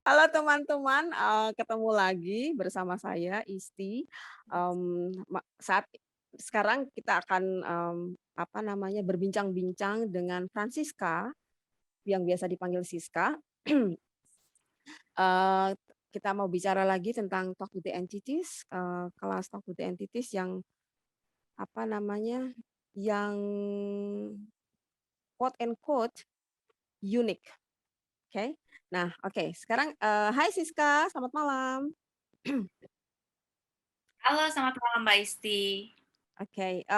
Halo teman-teman, ketemu lagi bersama saya Isti. Saat sekarang kita akan, apa namanya, berbincang-bincang dengan Francisca yang biasa dipanggil Siska. Eee, kita mau bicara lagi tentang Talk to the Entities, kelas Talk to the Entities yang, apa namanya, yang quote and quote unik, oke? Nah, oke, sekarang, hai Siska, selamat malam. Halo, selamat malam Mbak Isti. Oke,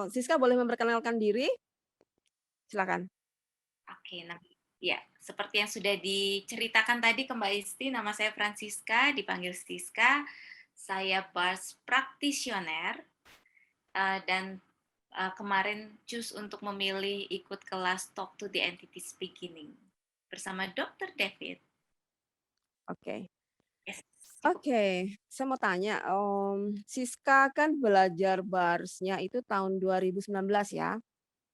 Siska boleh memperkenalkan diri? Silakan. Oke, nah ya, seperti yang sudah diceritakan tadi ke Mbak Isti, nama saya Francisca, dipanggil Siska. Saya bars practitioner dan kemarin choose untuk memilih ikut kelas Talk to the Entities Beginning bersama Dr. David. Oke. Yes, cukup. Oke, saya mau tanya, Siska kan belajar barsnya itu tahun 2019 ya?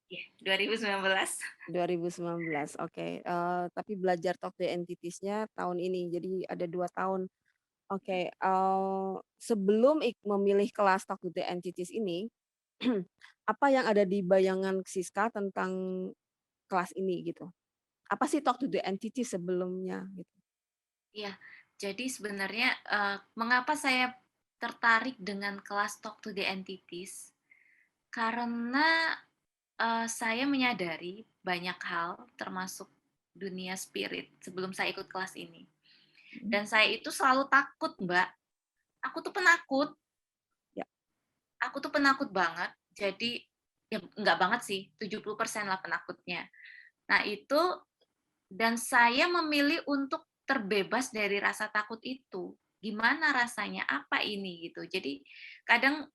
Ya, 2019. 2019, oke, tapi belajar Talk to Entities-nya tahun ini, jadi ada 2 tahun. Oke, sebelum memilih kelas Talk to the Entities ini, apa yang ada di bayangan Siska tentang kelas ini gitu? Apa sih Talk to the Entities sebelumnya gitu? Ya, jadi sebenarnya mengapa saya tertarik dengan kelas Talk to the Entities? Karena saya menyadari banyak hal termasuk dunia spirit sebelum saya ikut kelas ini. Mhm. Dan saya itu selalu takut, Mbak. Aku tuh penakut, Ya. aku tuh penakut banget. Jadi ya enggak banget sih, 70% lah penakutnya. Nah, itu dan saya memilih untuk terbebas dari rasa takut itu. Gimana rasanya? Apa ini gitu. Jadi kadang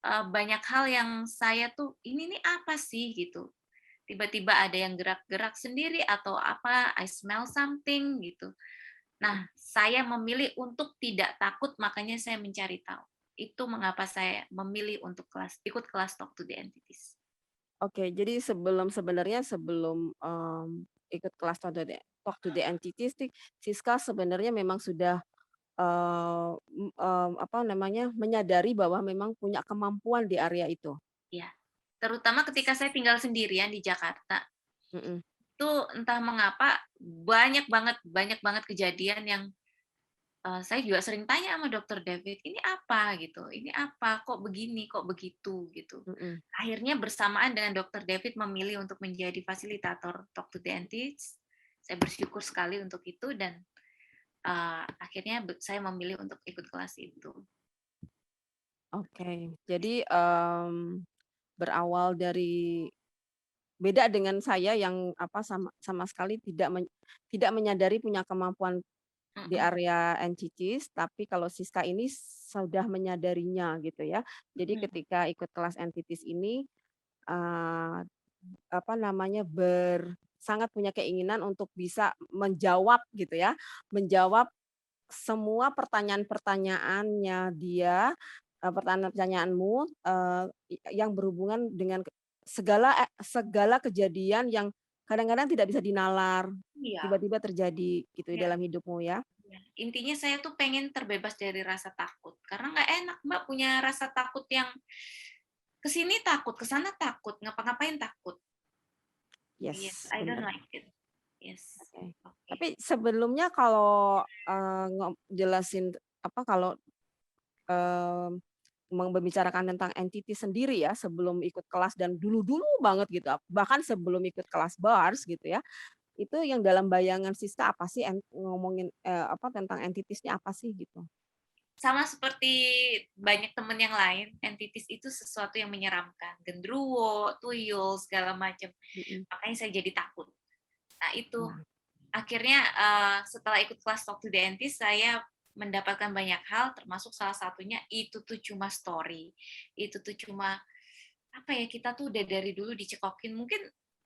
banyak hal yang saya tuh, "Ini nih apa sih?" gitu. Tiba-tiba ada yang gerak-gerak sendiri atau apa, I smell something gitu. Nah, saya memilih untuk tidak takut, makanya saya mencari tahu. Itu mengapa saya memilih untuk ikut kelas Talk to the Entities. Oke, jadi sebenarnya sebelum, ikut kelas Talk to the Entities nih, Siska sebenarnya memang sudah, apa namanya, menyadari bahwa memang punya kemampuan di area itu? Ya, terutama ketika saya tinggal sendirian di Jakarta, Mhm. itu entah mengapa banyak banget kejadian yang saya juga sering tanya sama Dokter David, "Ini apa?" gitu, "Ini apa? Kok begini? Kok begitu?" gitu. Mhm. Akhirnya bersamaan dengan Dokter David memilih untuk menjadi fasilitator Talk to the Entities, saya bersyukur sekali untuk itu dan, akhirnya saya memilih untuk ikut kelas itu. Oke, jadi, berawal dari beda dengan saya yang apa, sama sekali tidak menyadari punya kemampuan di Mhm, area entities, tapi kalau Siska ini sudah menyadarinya gitu ya. Jadi mhm, ketika ikut kelas entities ini, eee, apa namanya, sangat punya keinginan untuk bisa menjawab gitu ya, menjawab semua pertanyaan-pertanyaannya dia, pertanyaan-pertanyaanmu, yang berhubungan dengan segala kejadian yang kadang-kadang tidak bisa dinalar, iya, tiba-tiba terjadi gitu di iya, dalam hidupmu ya. iya. Intinya saya tuh pengen terbebas dari rasa takut, karena nggak enak Mbak punya rasa takut yang ke sini takut, ke sana takut, ngapa-ngapain takut. Yes, Yes, I don't benar. like it. Yes, Oke. oke. Tapi sebelumnya kalau, jelasin apa, kalau, mmm, membicarakan tentang entity sendiri ya, sebelum ikut kelas dan dulu-dulu banget gitu, bahkan sebelum ikut kelas bars gitu ya, itu yang dalam bayangan Siska apa sih ngomongin, apa, tentang entities-nya apa sih gitu? Sama seperti banyak temen yang lain, entities itu sesuatu yang menyeramkan, genderuwo, tuyul, segala macam. Mhm. Makanya saya jadi takut. Nah itu, Nah, akhirnya, setelah ikut kelas Talk to the Entities, saya mendapatkan banyak hal, termasuk salah satunya itu tuh cuma story, itu tuh cuma, apa ya, kita tuh udah dari dulu dicekokin. Mungkin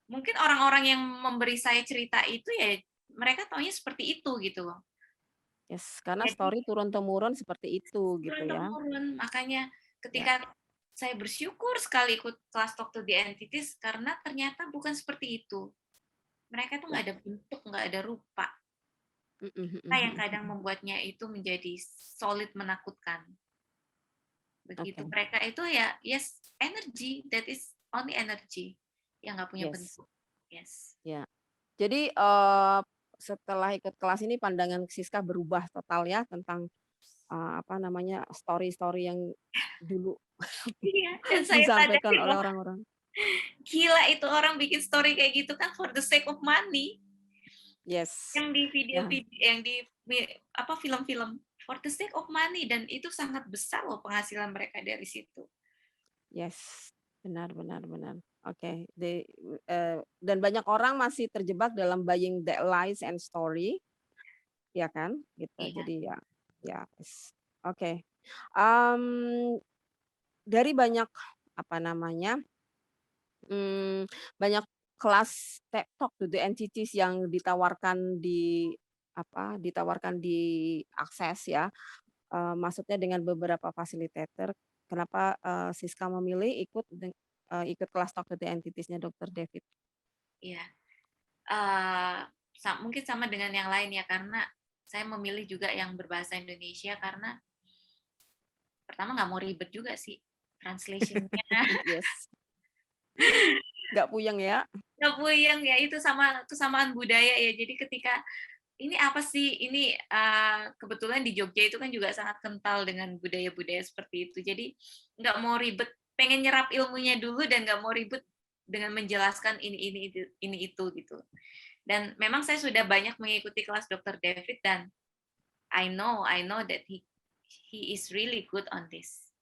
mungkin orang-orang yang memberi saya cerita itu ya, mereka taunya seperti itu, gitu loh. yes, karena Jadi story turun-temurun seperti itu gitu ya. turun-temurun, makanya Ya. ketika saya bersyukur sekali ikut kelas Talk to the Entities karena ternyata bukan seperti itu. Mereka tuh Ya. nggak ada bentuk, nggak ada rupa. Mhm mhm Yang mhm kadang mhm. membuatnya itu menjadi solid menakutkan. Begitu Oke, mereka itu ya yes, energy, that is only energy yang nggak punya yes, bentuk. Yes. ya. Jadi, setelah ikut kelas ini pandangan Siska berubah total ya tentang, apa namanya, story-story yang dulu Iya, dan saya disampaikan sadari oleh loh, orang-orang. gila itu orang bikin story kayak gitu kan for the sake of money. Yes, Yang di ya, video-video yang di apa, film-film, for the sake of money dan itu sangat besar loh penghasilan mereka dari situ. yes, benar benar benar. Oke, dan banyak orang masih terjebak dalam buying the lies and story, ya kan? Gitu, Iya jadi ya ya, oke. Mmm, dari banyak, apa namanya, banyak kelas TED Talk to the Entities yang ditawarkan di akses ya, maksudnya dengan beberapa fasilitator. Kenapa, Siska memilih ikut kelas Talk to the Entities-nya Dokter David? iya, mungkin sama dengan yang lain ya, karena saya memilih juga yang berbahasa Indonesia karena pertama nggak mau ribet juga sih translation-nya. Yes, nggak puyeng ya? Nggak puyeng ya, itu sama kesamaan budaya ya. Jadi ketika, ini apa sih, ini, kebetulan di Jogja itu kan juga sangat kental dengan budaya-budaya seperti itu. Jadi nggak mau ribet, pengen nyerap ilmunya dulu dan nggak mau ribet dengan menjelaskan ini itu gitu. Dan memang saya sudah banyak mengikuti kelas Dokter David dan I know that he is really good on this.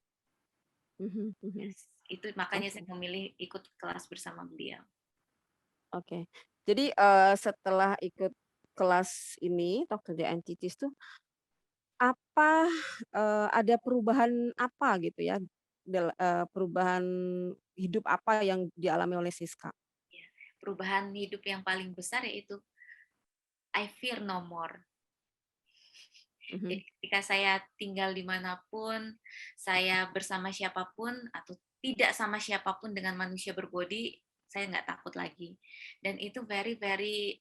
Mhm mhm, Yes, itu makanya saya oke memilih ikut kelas bersama beliau. oke. Jadi, setelah ikut kelas ini, Talk to the Entities tuh, apa, ada perubahan apa gitu ya, perubahan hidup apa yang dialami oleh Siska? Ya, perubahan hidup yang paling besar yaitu I fear no more. Mhm, Jadi ketika saya tinggal dimanapun, saya bersama siapapun atau tidak sama siapapun dengan manusia berbodi, saya nggak takut lagi. Dan itu very very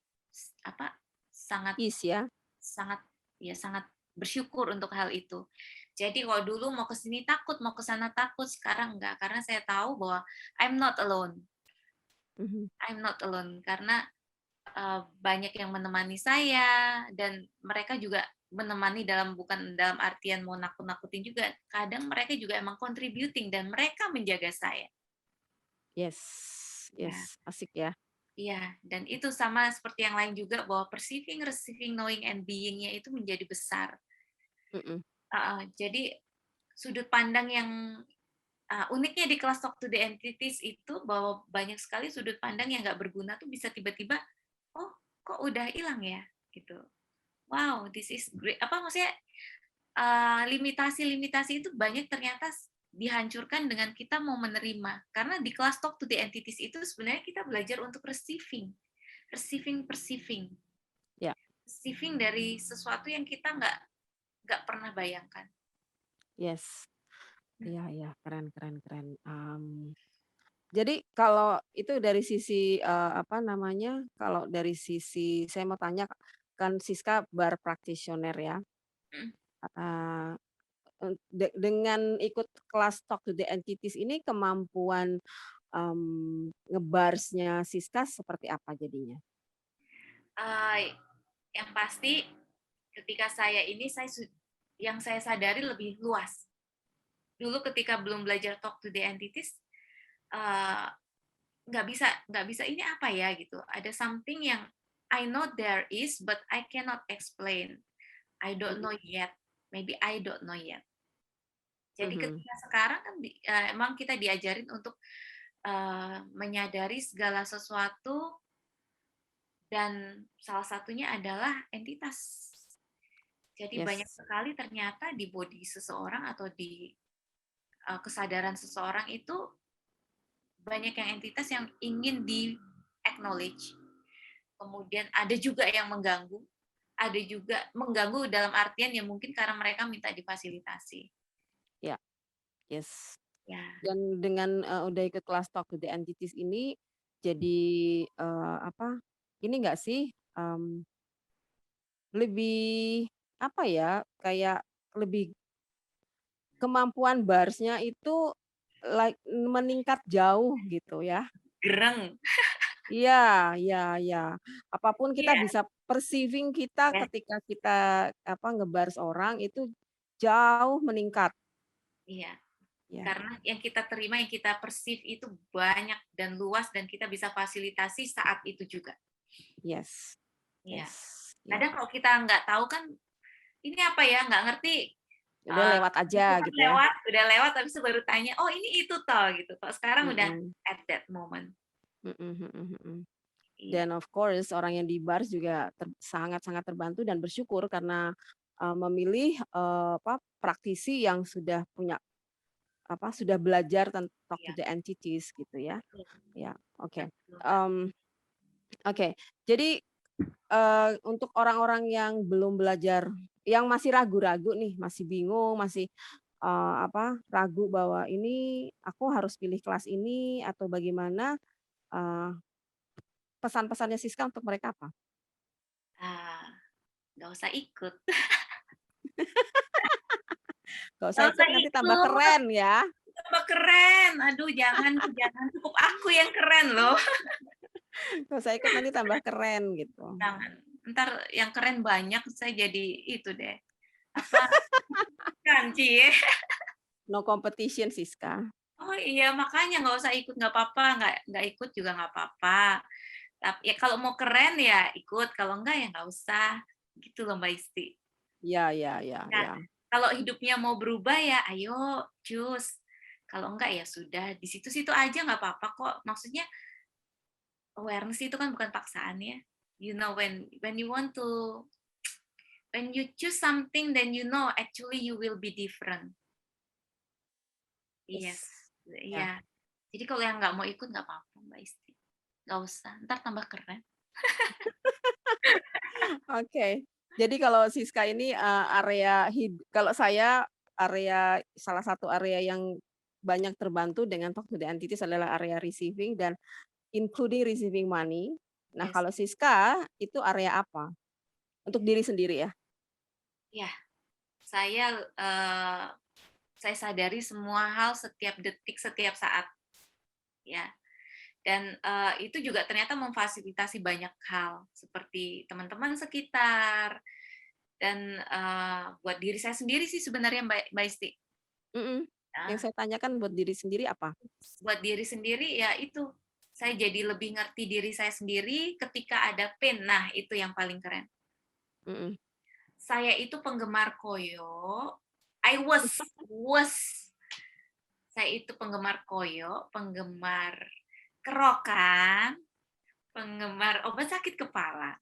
apa, sangat peace ya? sangat ya sangat bersyukur untuk hal itu. Jadi kalau dulu mau ke sini takut, mau ke sana takut, sekarang enggak, karena saya tahu bahwa I'm not alone. Mhm, I'm not alone karena banyak yang menemani saya dan mereka juga menemani bukan dalam artian mau nakut-nakutin juga, kadang mereka juga emang contributing dan mereka menjaga saya. yes Ya, yes, asik ya, iya, dan itu sama seperti yang lain juga bahwa perceiving, receiving, knowing, and being-nya itu menjadi besar. mhm, Jadi sudut pandang yang uniknya di kelas Talk to the Entities itu bahwa banyak sekali sudut pandang yang nggak berguna tuh bisa tiba-tiba, "Oh, kok udah hilang ya?" Gitu. Wow, this is great. Apa maksudnya, limitasi-limitasi itu banyak ternyata dihancurkan dengan kita mau menerima. Karena di kelas Talk to the Entities itu sebenarnya kita belajar untuk receiving, receiving, perceiving, ya, receiving dari sesuatu yang kita nggak pernah bayangkan. yes, Hmm, iya iya, keren keren keren, jadi kalau itu dari sisi, apa namanya, kalau dari sisi saya mau tanya, kan Siska bar practitioner ya, hmm. eee, dengan ikut kelas Talk to the Entities ini kemampuan, ngebarsnya Siska seperti apa jadinya? Yang pasti ketika saya ini yang saya sadari lebih luas. Dulu ketika belum belajar Talk to the Entities, eee, nggak bisa ini apa ya gitu. Ada something yang I know there is, but I cannot explain. I don't Mhm know yet. Maybe I don't know yet. Jadi mhm, ketika sekarang kan emang kita diajarin untuk menyadari segala sesuatu dan salah satunya adalah entitas. Jadi banyak yes, sekali ternyata di body seseorang atau di kesadaran seseorang itu banyak yang entitas yang ingin di acknowledge. Kemudian ada juga yang mengganggu, ada juga mengganggu dalam artian yang mungkin karena mereka minta difasilitasi. ya, yes. Ya, Dan dengan, udah ikut kelas Talk to the Entities ini, jadi, apa, ini enggak sih, lebih, apa ya, kayak lebih kemampuan barsnya itu meningkat jauh gitu ya. Gereng. Iya iya iya. Apapun kita Iya, bisa perceiving kita ya, ketika kita, apa, ngebars orang itu jauh meningkat, iya. ya. Karena yang kita terima, yang kita perceive itu banyak dan luas dan kita bisa fasilitasi saat itu juga. Yes Iya. yes, ya. Kadang kalau kita nggak tahu kan, ini apa ya, nggak ngerti, Udah lewat itu aja kan gitu ya. lewat, udah lewat, habis itu baru tanya, "Oh ini itu toh," gitu. Kalau sekarang udah Mhm, at that moment. mhm mhm mhm. Iya, Dan of course orang yang di bars juga sangat-sangat terbantu dan bersyukur karena, memilih, apa, praktisi yang sudah punya, apa, sudah belajar talk to iya, the entities gitu ya. betul, Ya, oke. betul banget. Mmm, oke. Jadi, untuk orang-orang yang belum belajar, yang masih ragu-ragu nih, masih bingung, masih, apa, ragu bahwa ini aku harus pilih kelas ini atau bagaimana, eee, pesan-pesannya Siska untuk mereka apa? Ah, nggak usah ikut, Gak usah nggak usah ikut nanti tambah ikut, keren ya. tambah keren. Aduh jangan, cukup aku yang keren loh. Gak usah ikut nanti tambah keren gitu. Jangan, entar yang keren banyak, saya jadi itu deh, apa, kan cie. No competition Siska. Oh iya, makanya nggak usah ikut, nggak apa-apa, nggak ikut juga nggak apa-apa. Tapi ya kalau mau keren ya ikut, kalau enggak ya nggak usah, gitu loh Mbak Isti. Ya ya ya Nah, ya. kalau hidupnya mau berubah ya ayo cus, kalau enggak ya sudah, di situ-situ aja nggak apa-apa kok. Maksudnya awareness itu kan bukan paksaan ya. You know when you want to, when you choose something then you know actually you will be different. Yes, Yes. Ya, iya. Jadi kalau yang nggak mau ikut nggak apa-apa Mbak Isti, nggak usah, ntar tambah keren. oke. Jadi kalau Siska ini, kalau saya salah satu area yang banyak terbantu dengan Talk to the Entities adalah area receiving dan including receiving money. Nah, Yes, kalau Siska itu area apa? Untuk diri sendiri ya? ya saya, saya sadari semua hal setiap detik, setiap saat, ya. Dan, itu juga ternyata memfasilitasi banyak hal, seperti teman-teman sekitar, dan, buat diri saya sendiri sih sebenarnya Mbak Isti. Mhm. Yang Nah, saya tanyakan buat diri sendiri apa? buat diri sendiri ya itu, saya jadi lebih ngerti diri saya sendiri ketika ada pain, nah itu yang paling keren. Mhm. Saya itu penggemar koyo, I was, saya itu penggemar koyo, penggemar kerokan, penggemar obat sakit kepala.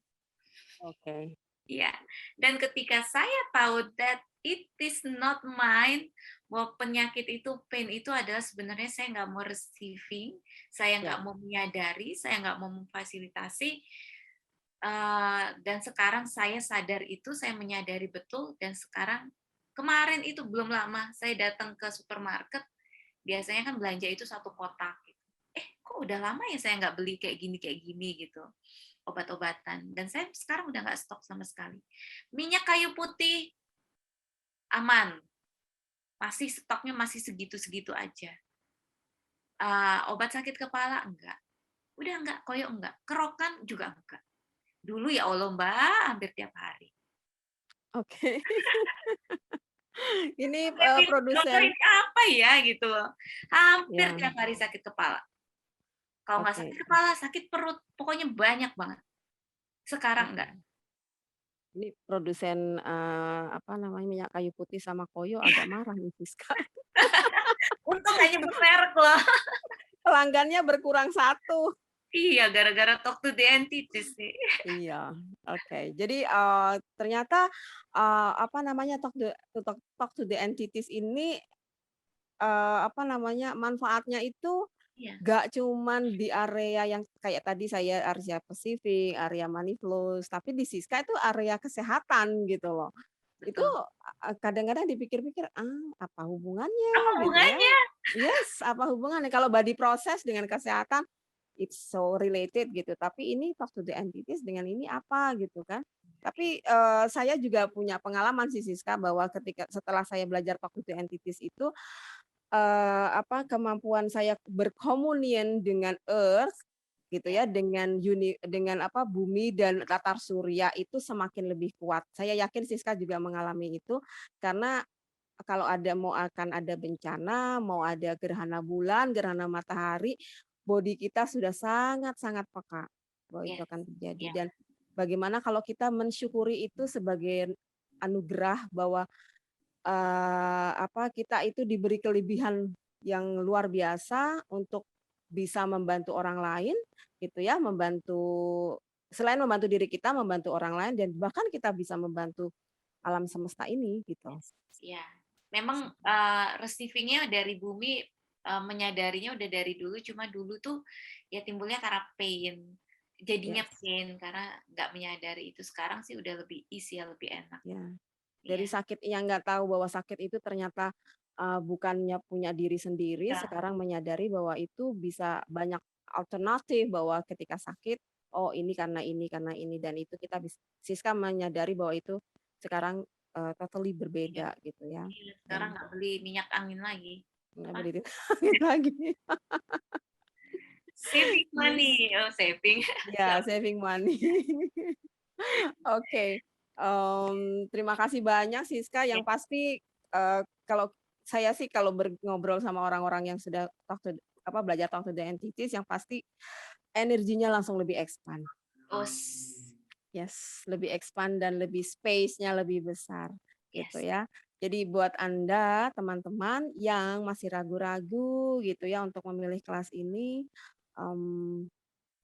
Oke. Iya, dan ketika saya tahu that it is not mine, bahwa penyakit itu, pain itu adalah sebenarnya saya nggak mau receiving, saya Ya. nggak mau menyadari, saya nggak mau memfasilitasi, dan sekarang saya sadar itu, saya menyadari betul, dan sekarang kemarin itu belum lama, saya datang ke supermarket, biasanya kan belanja itu satu kotak, gitu. Kok udah lama ya saya nggak beli kayak gini gitu, obat-obatan. Dan saya sekarang udah nggak stok sama sekali. Minyak kayu putih aman, masih stoknya masih segitu-segitu aja. Obat sakit kepala enggak, udah enggak, koyo enggak, kerokan juga enggak. Dulu ya Allah Mbak, hampir tiap hari. Oke. Ini, Dokter produsen ini apa ya gitu loh. Hampir ya, tiap hari sakit kepala. Kalau nggak oke. sakit kepala, sakit perut, pokoknya banyak banget. Sekarang enggak. Mhm. Ini produsen, apa namanya, minyak kayu putih sama Koyo agak marah nih Siska. Untung nggak nyebut merek loh. Pelanggannya berkurang satu. Iya, gara-gara talk to the entities sih. Iya, oke. Jadi, ternyata, apa namanya, talk to the entities ini, apa namanya, manfaatnya itu Iya, gak cuman di area yang kayak tadi saya area Pasifik, area money flows, tapi di Siska itu area kesehatan gitu loh. Itu, betul. kadang-kadang dipikir-pikir, apa hubungannya Apa gitu ya. hubungannya? Yes, apa hubungannya kalau body process dengan kesehatan, it's so related gitu, tapi ini talk to the entities dengan ini apa gitu kan. Tapi, saya juga punya pengalaman sih Siska bahwa ketika setelah saya belajar Cognitive Entities itu, kemampuan saya berkomunion dengan Earth, gitu Ya, ya, dengan bumi dan latar surya itu semakin lebih kuat. Saya yakin Siska juga mengalami itu, karena kalau akan ada bencana, mau ada gerhana bulan, gerhana matahari, bodi kita sudah sangat-sangat peka bahwa itu yes, akan terjadi. ya, Dan bagaimana kalau kita mensyukuri itu sebagai anugerah bahwa, kita itu diberi kelebihan yang luar biasa untuk bisa membantu orang lain, gitu ya, selain membantu diri kita, membantu orang lain dan bahkan kita bisa membantu alam semesta ini, gitu. yes, ya. Memang, receiving-nya dari bumi, menyadarinya udah dari dulu, cuma dulu tuh ya timbulnya karena pain. Jadinya Yes, pain karena nggak menyadari itu. Sekarang sih udah lebih easy ya, lebih enak. ya. Dari Iya, sakit yang nggak tahu bahwa sakit itu ternyata, bukannya punya diri sendiri, iya, sekarang menyadari bahwa itu bisa banyak alternatif, bahwa ketika sakit, oh karena ini, dan itu Siska menyadari bahwa itu sekarang, totally iya, berbeda gitu ya, iya. Sekarang dan nggak beli minyak angin lagi. nggak Apa? boleh ditangin lagi. Saving Yes, money, oh saving. ya saving money. Oke, terima kasih banyak Siska, Ya, yang pasti, kalau saya sih kalau ngobrol sama orang-orang yang sudah belajar Talk to the Entities, yang pasti energinya langsung lebih expand. os, Yes, lebih expand dan lebih space-nya lebih besar, gitu yes, ya. Jadi buat Anda, teman-teman yang masih ragu-ragu gitu ya untuk memilih kelas ini, mmm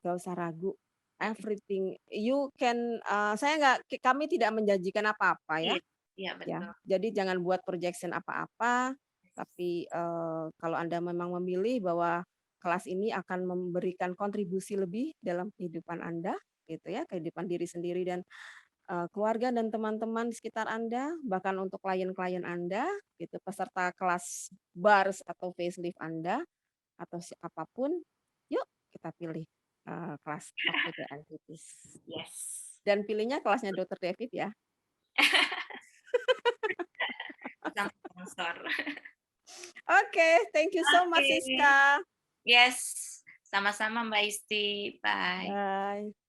nggak usah ragu, mhm, everything you can, kami tidak menjanjikan apa-apa ya, iya, iya ya. betul. Jadi jangan buat projection apa-apa, tapi, kalau Anda memang memilih bahwa kelas ini akan memberikan kontribusi lebih dalam kehidupan Anda, gitu ya, kehidupan diri sendiri dan, keluarga dan teman-teman di sekitar Anda, bahkan untuk klien-klien Anda, gitu, peserta kelas bars atau facelift Anda, atau apapun, yuk kita pilih, kelas Talk to the Entities. Yes. Dan pilihnya kelasnya Dokter David ya. Pasang sponsor. Oke, thank you so much Oke, Siska. yes. Sama-sama Mbak Isti, bye. Bye.